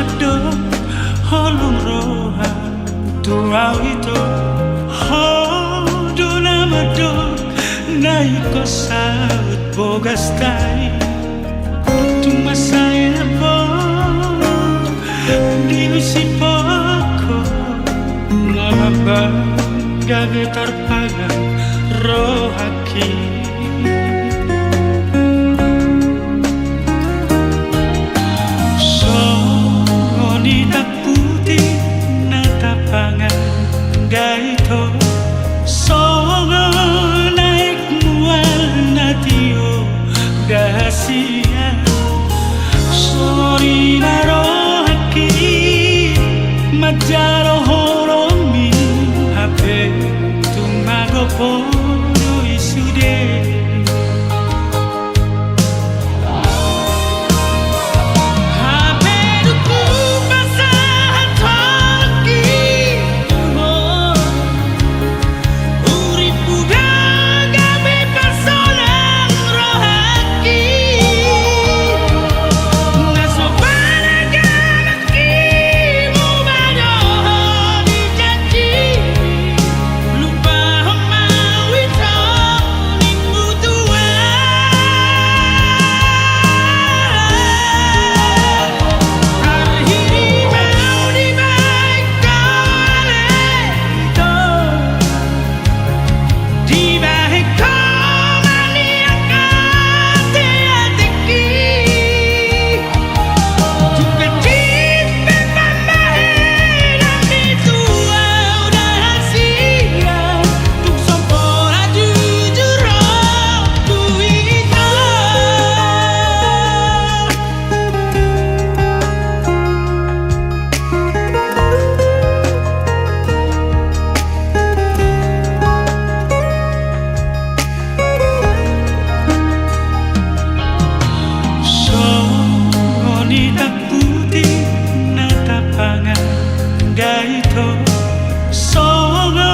madok holung roha tuau itu hodona madok naik kosaut bogas tai tuma saya bo diusi poko ngabang gawe terpagang rohaki gaito songo naik mual natio dahasia sorry naro haki majaro horomi hape tumago poro isude gaito songo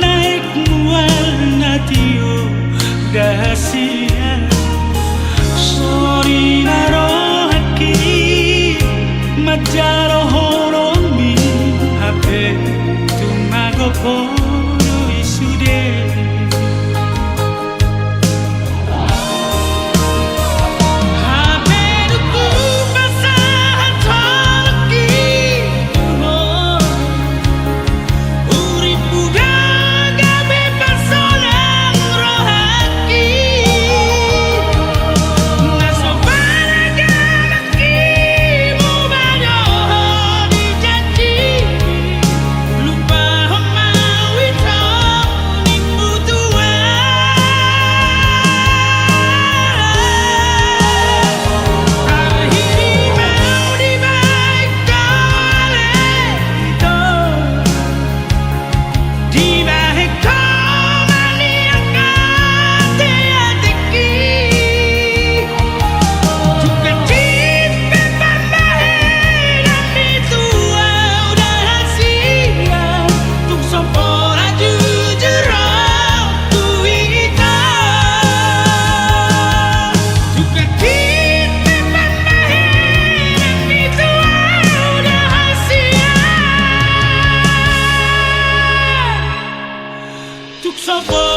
naik mual natio dahasia sorry naro haki majaro horomi hape tumago poro isude so far.